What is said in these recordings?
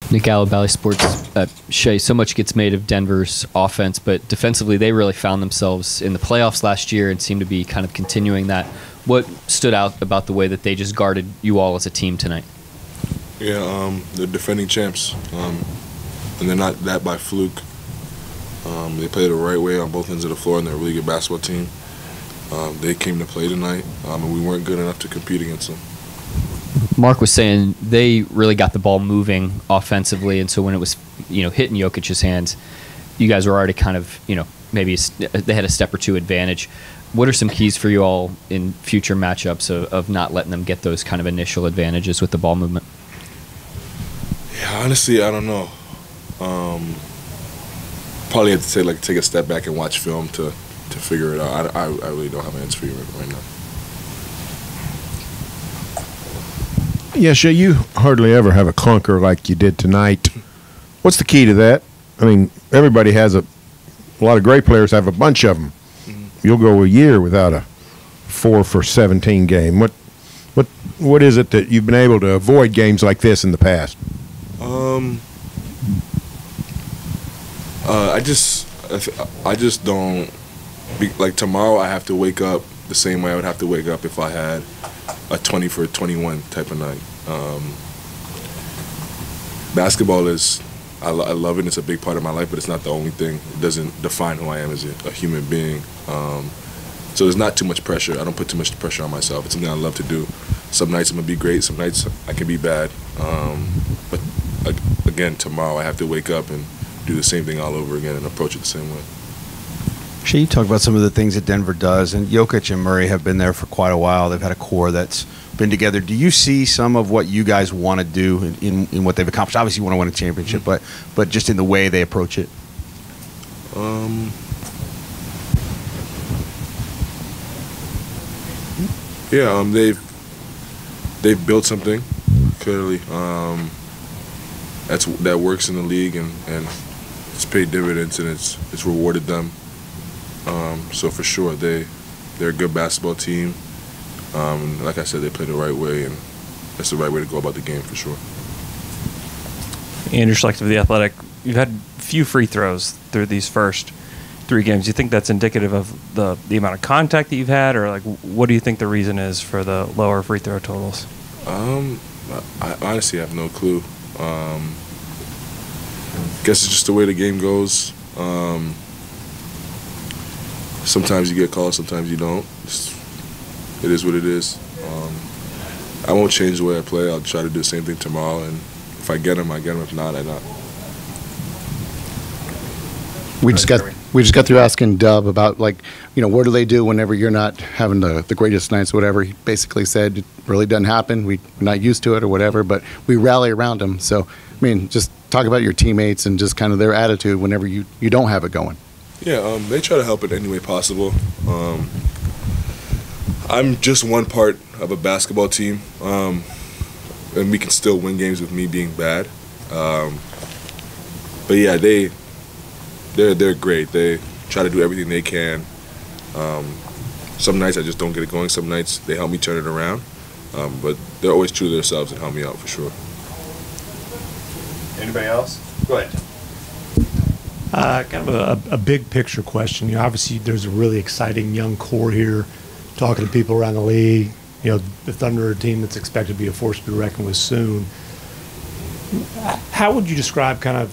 Nick Valley Sports. Shai, so much gets made of Denver's offense, but defensively they really found themselves in the playoffs last year and seem to be kind of continuing that. What stood out about the way that they just guarded you all as a team tonight? Yeah, they're defending champs, and they're not that by fluke. They play the right way on both ends of the floor, and they're a really good basketball team. They came to play tonight, and we weren't good enough to compete against them. Mark was saying they really got the ball moving offensively, and so when it was, hitting Jokic's hands, you guys were already kind of, maybe they had a step or two advantage. What are some keys for you all in future matchups of not letting them get those kind of initial advantages with the ball movement? Yeah, honestly, I don't know. Probably have to take a step back and watch film to figure it out. I really don't have an answer for you right now. Yeah, Shai, you hardly ever have a clunker like you did tonight. What's the key to that? I mean, everybody has a lot of great players have a bunch of them. Mm-hmm. You'll go a year without a 4 for 17 game. What is it that you've been able to avoid games like this in the past? I just don't like tomorrow. I have to wake up the same way I would have to wake up if I had a 20 for 21 type of night. Basketball is, I love it. It's a big part of my life, but it's not the only thing. It doesn't define who I am as a human being. So there's not too much pressure. I don't put too much pressure on myself. It's something I love to do. Some nights I'm gonna be great. Some nights I can be bad. But again, tomorrow I have to wake up and do the same thing all over again and approach it the same way. Shai, you talk about some of the things that Denver does, and Jokic and Murray have been there for quite a while. They've had a core that's been together. Do you see some of what you guys want to do in what they've accomplished? Obviously, you want to win a championship, but just in the way they approach it. Yeah, they've built something clearly that works in the league, and it's paid dividends and it's rewarded them. So for sure, they're a good basketball team. Like I said, they play the right way, and that's the right way to go about the game for sure. Andrew Schlecht of The Athletic, you've had few free throws through these first 3 games. Do you think that's indicative of the amount of contact that you've had, or what do you think the reason is for the lower free throw totals? I honestly have no clue. Guess it's just the way the game goes. Sometimes you get calls, sometimes you don't. It is what it is. I won't change the way I play. I'll try to do the same thing tomorrow, and if I get them, I get them. If not, I not. We just got through asking Dub about what do they do whenever you're not having the greatest nights, whatever. He basically said it really doesn't happen. We're not used to it or whatever, but we rally around them. So, I mean, just talk about your teammates and just kind of their attitude whenever you don't have it going. Yeah, they try to help it any way possible. I'm just one part of a basketball team, and we can still win games with me being bad. But yeah, they're great. They try to do everything they can. Some nights I just don't get it going. Some nights they help me turn it around. But they're always true to themselves and help me out for sure. Anybody else? Go ahead. Kind of a big picture question. Obviously, there's a really exciting young core here. Talking to people around the league, the Thunder are a team that's expected to be a force to be reckoned with soon. How would you describe kind of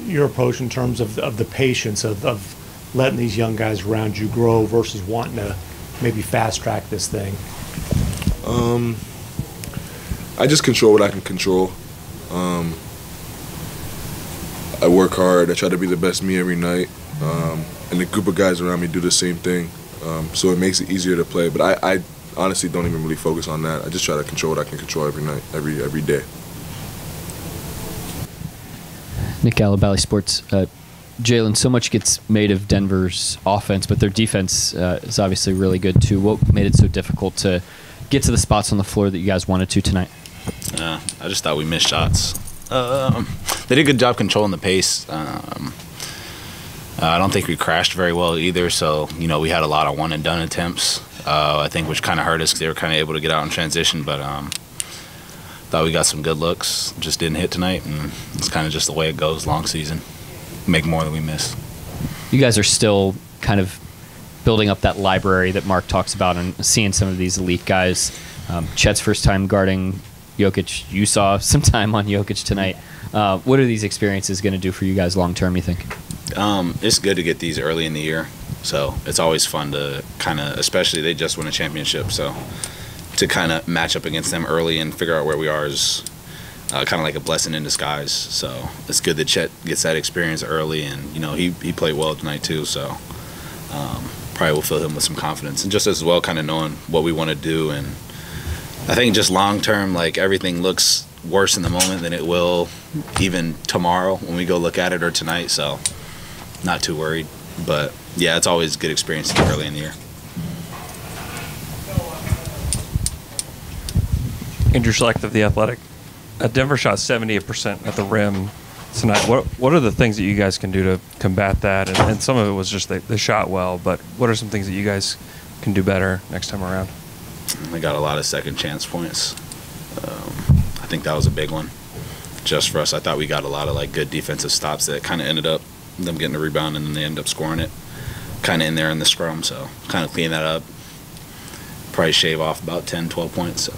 your approach in terms of the patience of letting these young guys around you grow versus wanting to maybe fast track this thing? I just control what I can control. I work hard. I try to be the best me every night, and the group of guys around me do the same thing. So it makes it easier to play. But I honestly don't even really focus on that. I just try to control what I can control every night, every day. Nick Valley Sports. Jalen, so much gets made of Denver's offense, but their defense is obviously really good too. What made it so difficult to get to the spots on the floor that you guys wanted to tonight? I just thought we missed shots. They did a good job controlling the pace. I don't think we crashed very well either, so we had a lot of one-and-done attempts, I think, which kind of hurt us because they were kind of able to get out in transition, but thought thought we got some good looks, just didn't hit tonight, and it's kind of just the way it goes. Long season, make more than we miss. You guys are still kind of building up that library that Mark talks about and seeing some of these elite guys. Chet's first time guarding Jokic. You saw some time on Jokic tonight. What are these experiences going to do for you guys long term, you think? It's good to get these early in the year, so it's always fun to kind of, especially they just won a championship, so to kind of match up against them early and figure out where we are is kind of like a blessing in disguise. So it's good that Chet gets that experience early, and he played well tonight too. So probably will fill him with some confidence, and just as well kind of knowing what we want to do. And I think just long term, like everything looks worse in the moment than it will even tomorrow when we go look at it or tonight. So not too worried, but yeah, it's always a good experience early in the year. Andrew Schlecht of The Athletic. Denver shot 78% at the rim tonight. What are the things that you guys can do to combat that? And some of it was just they shot well, but what are some things that you guys can do better next time around? We got a lot of second chance points. I think that was a big one just for us. I thought we got a lot of like good defensive stops that kind of ended up them getting a rebound and then they end up scoring it kind of in there in the scrum. So kind of clean that up. Probably shave off about 10, 12 points. So.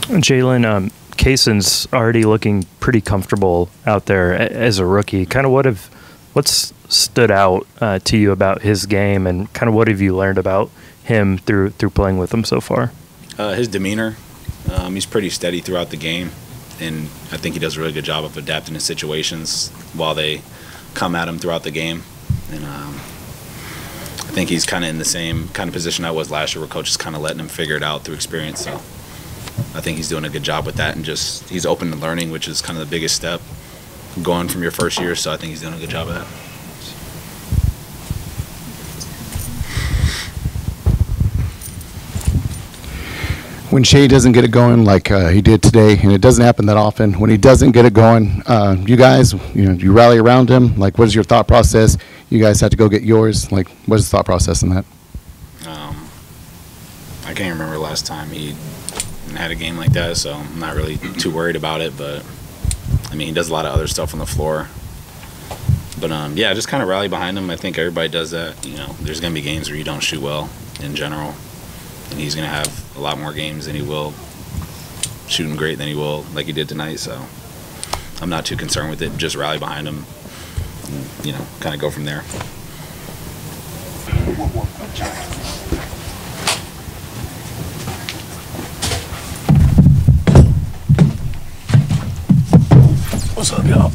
Jalen, Kaysen's already looking pretty comfortable out there as a rookie. Kind of what's stood out to you about his game, and kind of what have you learned about him through playing with him so far? His demeanor. He's pretty steady throughout the game, and I think he does a really good job of adapting to situations while they come at him throughout the game. And I think he's kind of in the same kind of position I was last year, where coach is kind of letting him figure it out through experience. So I think he's doing a good job with that, and just he's open to learning, which is kind of the biggest step going from your first year. So I think he's doing a good job of that. When Shai doesn't get it going like he did today, and it doesn't happen that often, when he doesn't get it going, you guys, you rally around him. Like, what is your thought process? You guys have to go get yours. Like, what is the thought process in that? I can't remember last time he had a game like that, so I'm not really too worried about it. But I mean, he does a lot of other stuff on the floor. But yeah, just kind of rally behind him. I think everybody does that. There's going to be games where you don't shoot well in general, and he's going to have a lot more games than he will shooting great than he will like he did tonight. So I'm not too concerned with it. Just rally behind him and, kind of go from there. What's up, y'all?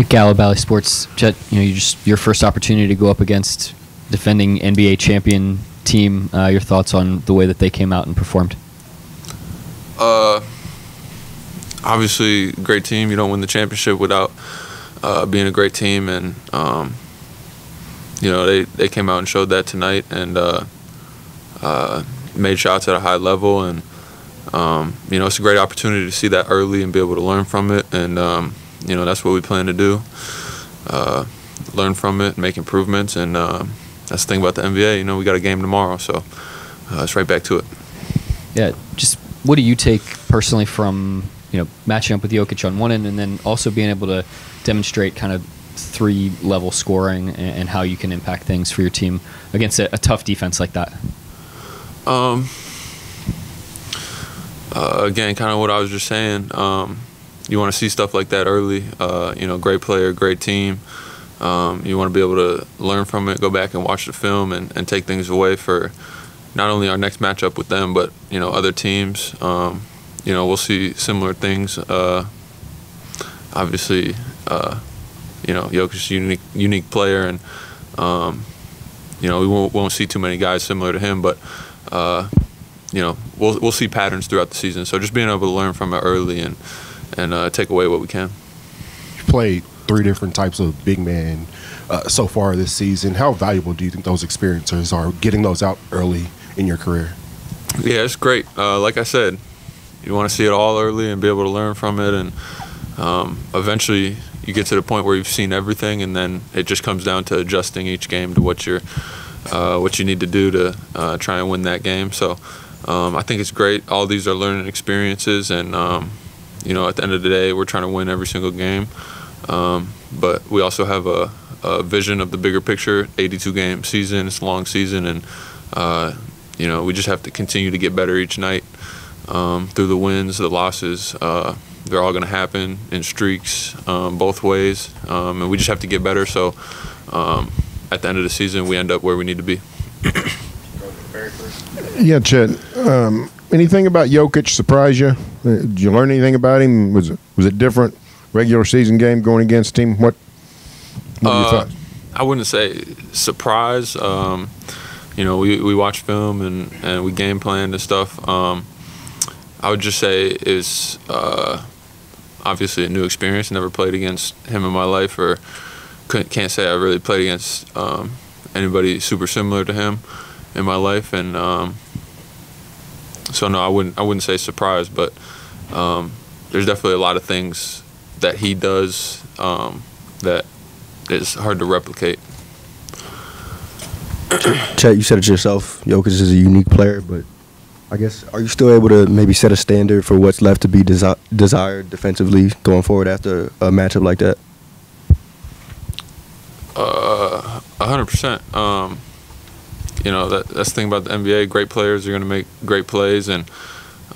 Gallup Valley Sports, Chet, your first opportunity to go up against defending NBA champion team. Your thoughts on the way that they came out and performed? Obviously, great team. You don't win the championship without being a great team, and they came out and showed that tonight, and made shots at a high level, and it's a great opportunity to see that early and be able to learn from it, and that's what we plan to do. Learn from it, make improvements, and that's the thing about the NBA. We got a game tomorrow, so it's right back to it. Yeah, just what do you take personally from matching up with Jokic on one end, and then also being able to demonstrate kind of 3-level scoring and how you can impact things for your team against a tough defense like that? Again, kind of what I was just saying. You want to see stuff like that early. Great player, great team. You want to be able to learn from it, go back and watch the film, and take things away for not only our next matchup with them, but other teams. We'll see similar things. Obviously, Jokic's a unique player, and we won't see too many guys similar to him, but we'll see patterns throughout the season. So just being able to learn from it early and take away what we can. You played 3 different types of big men so far this season. How valuable do you think those experiences are, getting those out early in your career? Yeah, it's great. Like I said, you want to see it all early and be able to learn from it, and eventually you get to the point where you've seen everything, and then it just comes down to adjusting each game to what you're what you need to do to try and win that game. So I think it's great. All these are learning experiences, and you know, at the end of the day, we're trying to win every single game. But we also have a vision of the bigger picture. 82-game season, it's a long season, and you know, we just have to continue to get better each night through the wins, the losses. They're all going to happen in streaks both ways, and we just have to get better. So at the end of the season, we end up where we need to be. Yeah, Chet. Anything about Jokic surprise you? Did you learn anything about him? Was it different? Regular season game going against him? What were your thoughts? I wouldn't say surprise. You know, we watch film and we game plan and stuff. I would just say it's obviously a new experience. Never played against him in my life, or can't say I really played against anybody super similar to him in my life. And so no, I wouldn't say surprised, but there's definitely a lot of things that he does that is hard to replicate. Chet, you said it yourself. Jokic is a unique player, but I guess, are you still able to maybe set a standard for what's left to be desired defensively going forward after a matchup like that? 100%. You know, that's the thing about the NBA. Great players are going to make great plays, and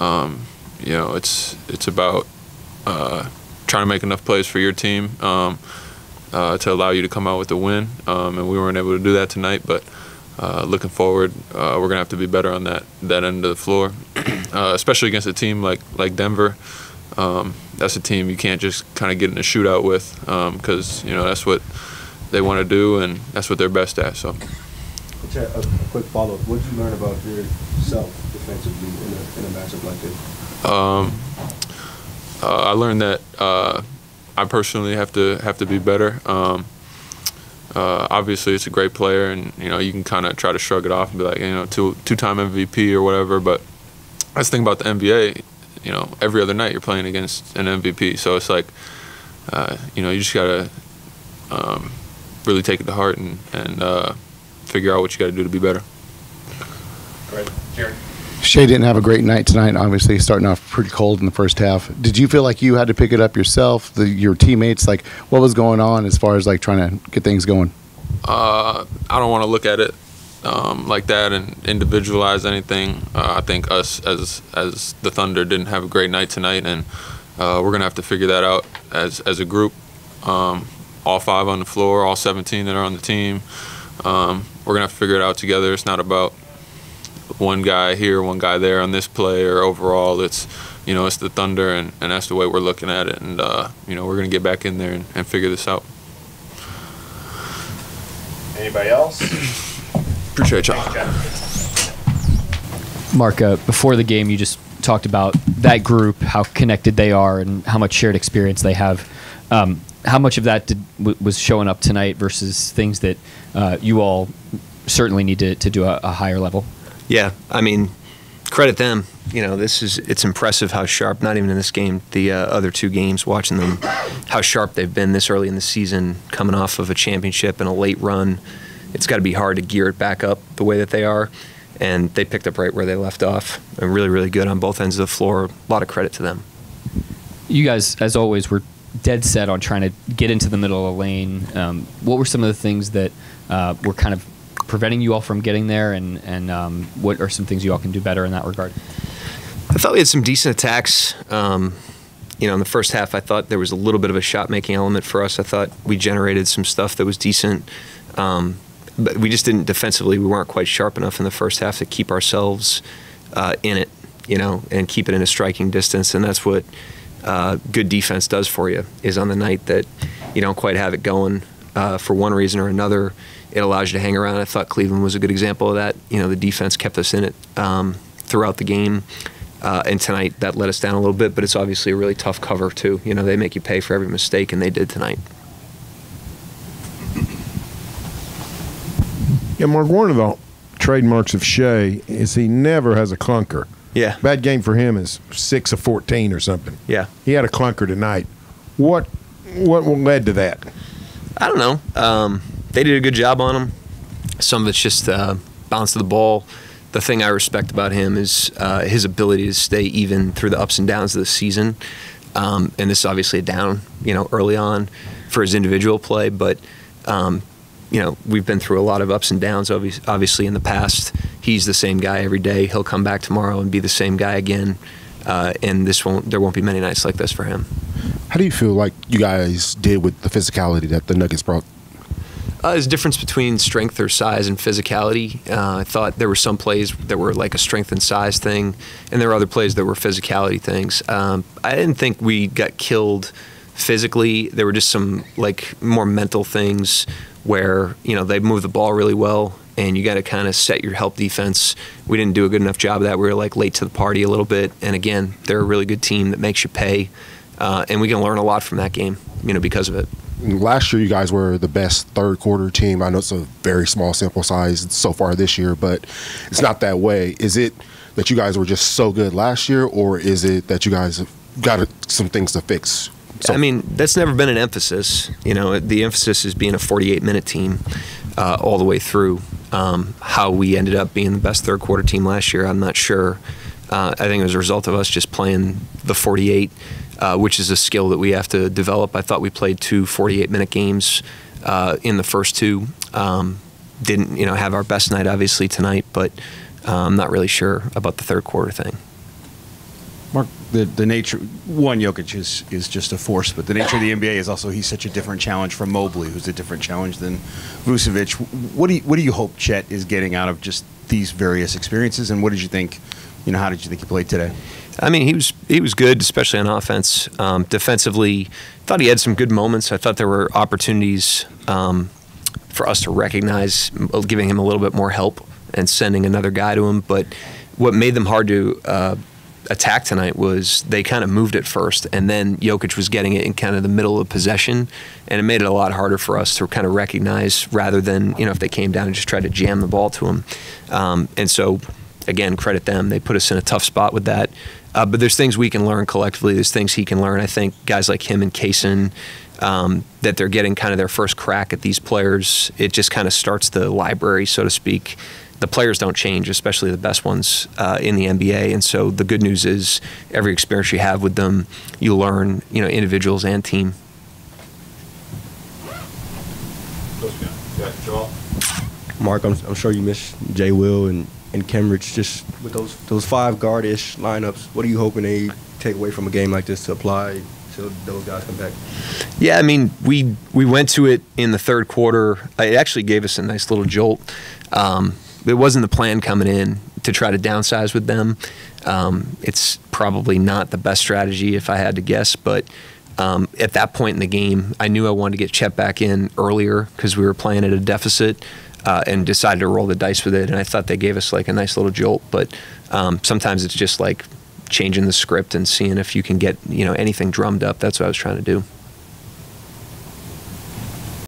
you know, it's about trying to make enough plays for your team to allow you to come out with a win. And we weren't able to do that tonight, but looking forward, we're going to have to be better on that end of the floor, especially against a team like Denver. That's a team you can't just kind of get in a shootout with, because you know, that's what they want to do, and that's what they're best at. So. Chet, a quick follow-up. What did you learn about yourself defensively in a matchup like this? I learned that I personally have to be better. Obviously, it's a great player, and you know, you can kind of try to shrug it off and be like, you know, two-time MVP or whatever. But that's the thing about the NBA. You know, every other night you're playing against an MVP, so it's like, you know, you just gotta really take it to heart and figure out what you got to do to be better. Great, Jerry. Shai didn't have a great night tonight, obviously, starting off pretty cold in the first half. Did you feel like you had to pick it up yourself, your teammates? Like, what was going on as far as, like, trying to get things going? I don't want to look at it like that and individualize anything. I think us as the Thunder didn't have a great night tonight, and we're going to have to figure that out as a group. All 5 on the floor, all 17 that are on the team. We're going to have to figure it out together. It's not about one guy here, one guy there on this play, or overall. It's, you know, it's the Thunder, and that's the way we're looking at it. And, you know, we're going to get back in there and figure this out. Anybody else? Appreciate y'all. Mark, before the game, you just talked about that group, how connected they are, and how much shared experience they have. How much of that was showing up tonight versus things that you all certainly need to do a higher level? Yeah, I mean, credit them. You know, it's impressive how sharp, not even in this game, the other 2 games, watching them, how sharp they've been this early in the season, coming off of a championship and a late run. It's got to be hard to gear it back up the way that they are, and they picked up right where they left off. And really, really good on both ends of the floor. A lot of credit to them. You guys, as always, were dead set on trying to get into the middle of the lane. What were some of the things that were kind of preventing you all from getting there, and what are some things you all can do better in that regard? I thought we had some decent attacks. You know, in the first half, I thought there was a little bit of a shot-making element for us. I thought we generated some stuff that was decent. But we just didn't defensively. We weren't quite sharp enough in the first half to keep ourselves in it, you know, and keep it in a striking distance. And that's what good defense does for you, is on the night that you don't quite have it going for one reason or another, it allows you to hang around. I thought Cleveland was a good example of that. You know, the defense kept us in it throughout the game. And tonight that let us down a little bit, but it's obviously a really tough cover too. You know, they make you pay for every mistake, and they did tonight. Yeah, Mark, one of the trademarks of Shai is he never has a clunker. Yeah. Bad game for him is 6 of 14 or something. Yeah. He had a clunker tonight. What led to that? I don't know. They did a good job on him. some of it's just bounce of the ball. The thing I respect about him is his ability to stay even through the ups and downs of the season. And this is obviously a down, early on for his individual play, but we've been through a lot of ups and downs, obviously, in the past. He's the same guy every day. He'll come back tomorrow and be the same guy again. And there won't be many nights like this for him. How do you feel like you guys did with the physicality that the Nuggets brought? There's a difference between strength or size and physicality. I thought there were some plays that were like a strength and size thing, and there were other plays that were physicality things. I didn't think we got killed physically. There were just some more mental things where they move the ball really well, and you got to kind of set your help defense. We didn't do a good enough job of that. We were late to the party a little bit, and again, they're a really good team that makes you pay, and we can learn a lot from that game, because of it. Last year, you guys were the best third quarter team. I know it's a very small sample size so far this year, but it's not that way. Is it that you guys were just so good last year, or is it that you guys have got some things to fix? That's never been an emphasis. The emphasis is being a 48-minute team all the way through. How we ended up being the best third quarter team last year, I'm not sure. I think it was a result of us just playing the 48, which is a skill that we have to develop. I thought we played 2 48-minute games in the first 2. Didn't have our best night obviously tonight, but I'm not really sure about the third quarter thing. Mark, the nature, Jokic is just a force, but the nature of the NBA is also he's such a different challenge from Mobley, who's a different challenge than Vucevic. What do you hope Chet is getting out of just these various experiences, and what did you think? How did you think he played today? He was good, especially on offense. Defensively, thought he had some good moments. I thought there were opportunities for us to recognize, giving him a little bit more help and sending another guy to him. But what made them hard to attack tonight was they kind of moved it first, and then Jokic was getting it in kind of the middle of possession, and it made it a lot harder for us to kind of recognize rather than if they came down and just tried to jam the ball to him. And so, again, credit them. They put us in a tough spot with that. But there's things we can learn collectively. There's things he can learn. I think guys like him and Kaysen, that they're getting kind of their first crack at these players. It just kind of starts the library, so to speak. The players don't change, especially the best ones in the NBA. And so the good news is every experience you have with them, you learn, individuals and team. Mark, I'm sure you miss J. Will and Cambridge. Just with those 5 guard-ish lineups, what are you hoping they take away from a game like this to apply till those guys come back? Yeah, we went to it in the third quarter. It actually gave us a nice little jolt. It wasn't the plan coming in to try to downsize with them. It's probably not the best strategy if I had to guess, but at that point in the game, I knew I wanted to get Chet back in earlier because we were playing at a deficit, and decided to roll the dice with it. And I thought they gave us a nice little jolt, but sometimes it's just changing the script and seeing if you can get anything drummed up. That's what I was trying to do.